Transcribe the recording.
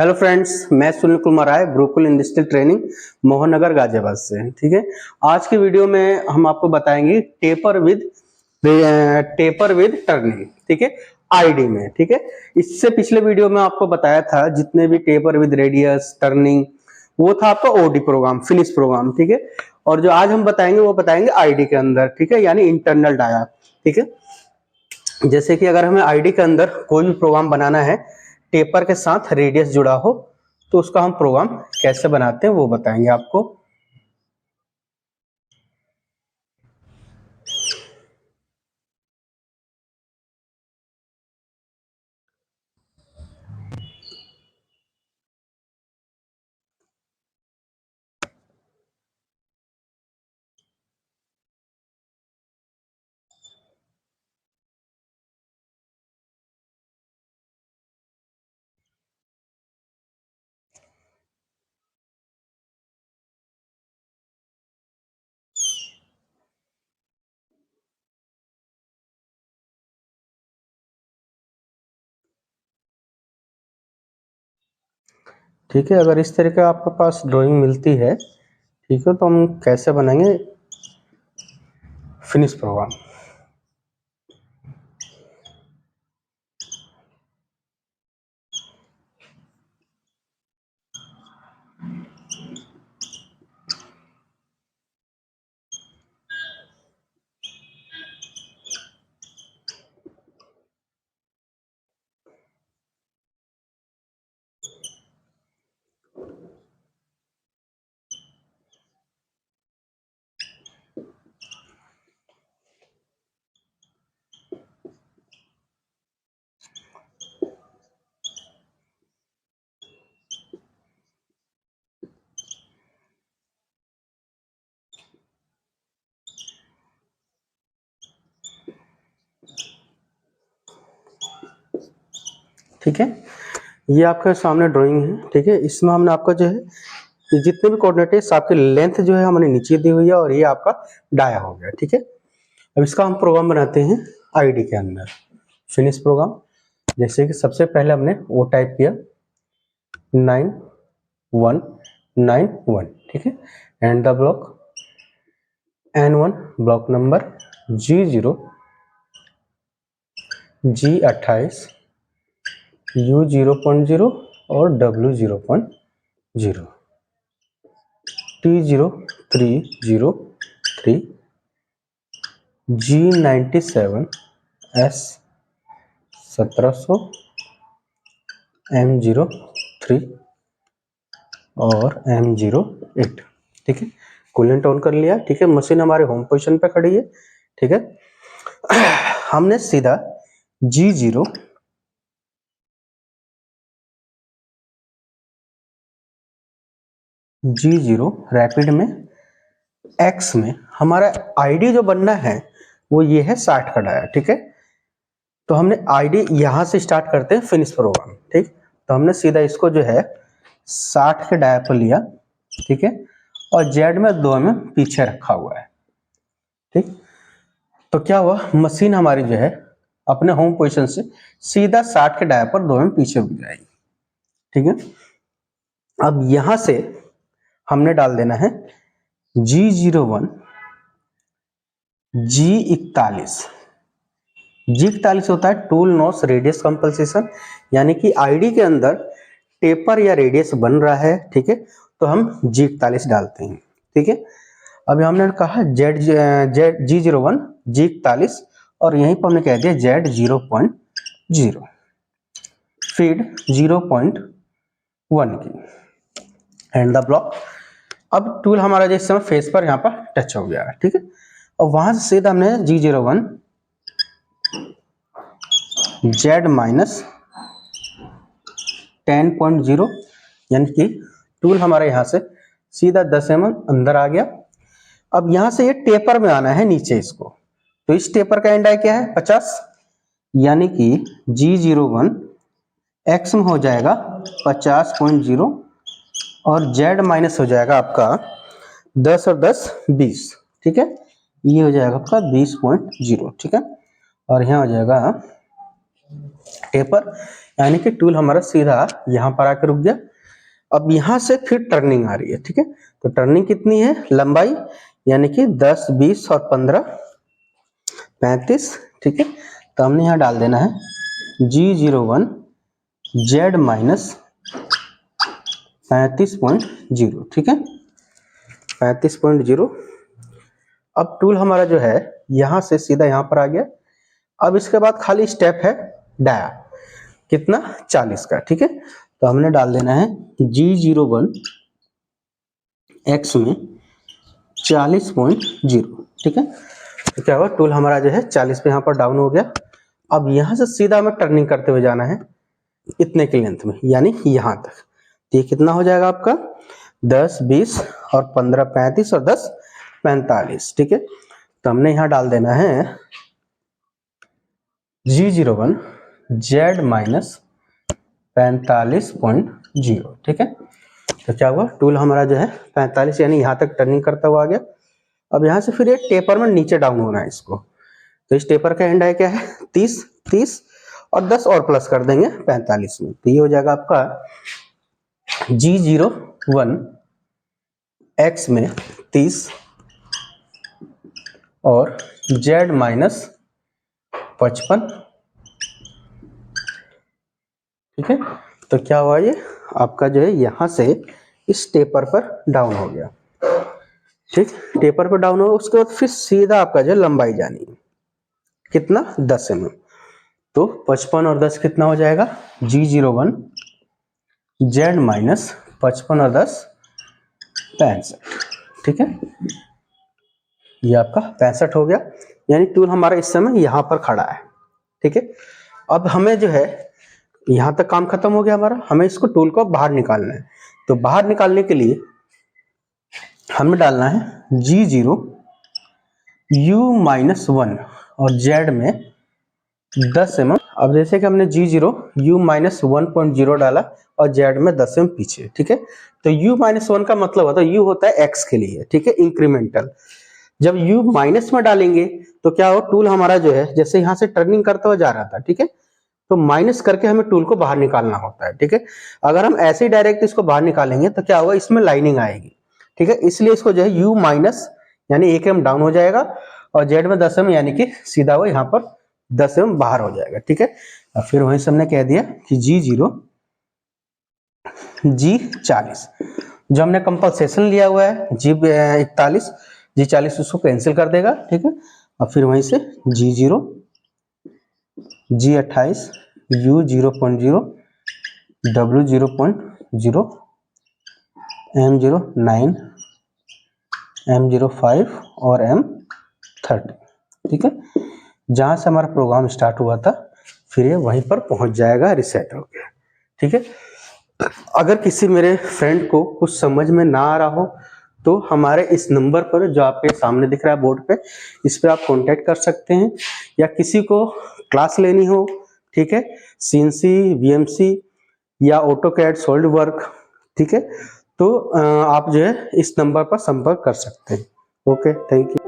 Hello friends, मैं Sunil Kumar Rai, Gurukul industrial training Mohan Nagar Ghaziabad से। ठीक है, आज की वीडियो में हम आपको बताएंगे टेपर विद टर्निंग। ठीक है, आईडी में। ठीक है, इससे पिछले वीडियो में आपको बताया था जितने भी टेपर विद रेडियस टर्निंग वो था आपका ओडी प्रोग्राम, फिनिश प्रोग्राम। ठीक है, और जो आज हम बताएंगे वो बताएंगे आईडी के अंदर। ठीक है, यानी इंटरनल डाया। ठीक है, जैसे कि अगर हमें आईडी के अंदर कोई भी प्रोग्राम बनाना है टेपर के साथ रेडियस जुड़ा हो तो उसका हम प्रोग्राम कैसे बनाते हैं वो बताएंगे आपको। ठीक है, अगर इस तरह का आपके पास ड्राइंग मिलती है, ठीक है, तो हम कैसे बनाएंगे फिनिश प्रोग्राम। ठीक है, ये आपके सामने ड्राइंग है। ठीक है, इसमें हमने आपका जो है जितने भी कोऑर्डिनेट है आपकी लेंथ जो है हमने नीचे दी हुई है और ये आपका डाया हो गया। ठीक है, अब इसका हम प्रोग्राम बनाते हैं आईडी के अंदर, फिनिश प्रोग्राम। जैसे कि सबसे पहले हमने वो टाइप किया 9191। ठीक है, and the block N1 block number G0 G28 U 0.0 और W 0.0 T 0303 G97 S 1700 M03 और M08। ठीक है, कूलेंट ऑन कर लिया। ठीक है, मशीन हमारे होम पोजीशन पे खड़ी है। ठीक है, हमने सीधा G0 रैपिड में X में हमारा आईडी जो बनना है वो ये है 60 का डाया। ठीक है, तो हमने आईडी यहां से स्टार्ट करते हैं फिनिश प्रोग्राम। ठीक, तो हमने सीधा इसको जो है 60 के डाया पर लिया। ठीक है, और जेड में 2 में पीछे रखा हुआ है। ठीक, तो क्या हुआ, मशीन हमारी जो है अपने होम पोजीशन से सीधा 60 के डाया पर 2 में पीछे हो जाएगी। ठीक है, अब यहां से हमने डाल देना है G01 G41। G41 होता है टूल नॉस रेडियस कंपल्सेशन, यानी कि आईडी के अंदर टेपर या रेडियस बन रहा है। ठीक है, तो हम G41 डालते हैं। ठीक है, अभी हमने कहा G01 G41 और यहीं पर हमने कह दिया Z0.0 फीड 0.1 की एंड द ब्लॉक। अब टूल हमारा जिस समय फेस पर यहाँ पर टच हो गया है। ठीक है, और वहां से सीधा हमने G01 Z-10.0 यानी कि टूल हमारे यहाँ से सीधा 10 mm अंदर आ गया। अब यहां से ये टेपर में आना है नीचे इसको, तो इस टेपर का एंड आई क्या है 50, यानी कि G01 X में हो जाएगा 50.0 और Z माइनस हो जाएगा आपका 10 और 10 20। ठीक है, ये हो जाएगा आपका 20.0। ठीक है, और यहाँ हो जाएगा टेपर यानी कि टूल हमारा सीधा यहाँ पर आकर रुक गया। अब यहाँ से फिर टर्निंग आ रही है, ठीक है। तो टर्निंग कितनी है, लंबाई यानी कि 10, 20 और 15, 35, ठीक है। तो हमने यहाँ डाल देना है G01 Z माइनस 35.0, ठीक है, 35.0। अब टूल हमारा जो है यहाँ से सीधा यहाँ पर आ गया। अब इसके बाद खाली स्टेप है डाया, कितना, 40 का, ठीक है। तो हमने डाल देना है G01 X में 40.0, ठीक है। तो क्या हुआ, टूल हमारा जो है 40 पे यहाँ पर डाउन हो गया। अब यहाँ से सीधा हमें टर्निंग करते हुए जाना है इतने की लेंथ में, यानी यहाँ तक। तो ये कितना हो जाएगा आपका, 10, 20 और 15, 35 और 10, 45, ठीक है। तो हमने यहाँ डाल देना है G01 Z माइनस 45.0, ठीक है। तो क्या हुआ, टूल हमारा जो है 45 यानी यहाँ तक टर्निंग करता हुआ आ गया। अब यहाँ से फिर ये टेपर में नीचे डाउन होना है इसको। तो इस टेपर का एंड है क्या है, 30, 30 और 10 और प्लस कर देंगे 45 में। तो ये हो जाएगा आपका G01 X में 30 और Z माइनस 55, ठीक है। तो क्या हुआ, ये आपका जो है यहाँ से इस टेपर पर डाउन हो गया, ठीक। टेपर पर डाउन हो, उसके बाद फिर सीधा आपका जो लंबाई जानी है, कितना, 10 mm। तो 55 और 10 कितना हो जाएगा, G01 Z माइनस 55 और 10 65, ठीक है। ये आपका 65 हो गया, यानी टूल हमारा इस समय यहाँ पर खड़ा है, ठीक है। अब हमें जो है यहाँ तक काम खत्म हो गया हमारा, हमें इसको टूल को बाहर निकालना है। तो बाहर निकालने के लिए हमें डालना है G0 U-1 और Z में 10 mm। अब जैसे कि हमने G0 U-1.0 डाला और Z में 10 mm पीछे, ठीक है। तो U-1 का मतलब होता है, U होता है X के लिए, ठीक है, इंक्रीमेंटल। जब U माइनस में डालेंगे तो क्या हो, टूल हमारा जो है जैसे यहाँ से टर्निंग करता हुआ जा रहा था, ठीक है, तो माइनस करके हमें टूल को बाहर निकालना होता है, ठीक है। अगर हम ऐसे ही डायरेक्ट इसको बाहर निकालेंगे तो क्या होगा, इसमें लाइनिंग आएगी, ठीक है। इसलिए इसको जो है U माइनस यानी 1 mm डाउन हो जाएगा और Z में 10 mm यानी कि सीधा वो यहाँ पर 10 mm बाहर हो जाएगा, ठीक है। और फिर वहीं से हमने कह दिया कि G0 G40 जो हमने कंपनसेशन लिया हुआ है G41 G40 उसको कैंसिल कर देगा, ठीक है। और फिर वहीं से G0 G28 U0.0 W0.0 M09 M05 और M30, ठीक है। जहां से हमारा प्रोग्राम स्टार्ट हुआ था फिर ये वहीं पर पहुंच जाएगा, रिसेट हो गया, ठीक है। अगर किसी मेरे फ्रेंड को कुछ समझ में ना आ रहा हो तो हमारे इस नंबर पर जो आपके सामने दिख रहा है बोर्ड पे, इस पे आप कांटेक्ट कर सकते हैं। या किसी को क्लास लेनी हो, ठीक है, CNC VMC या AutoCAD सॉलिड वर्क, ठीक है, तो आप जो है इस नंबर पर संपर्क कर सकते हैं। Okay, thank you.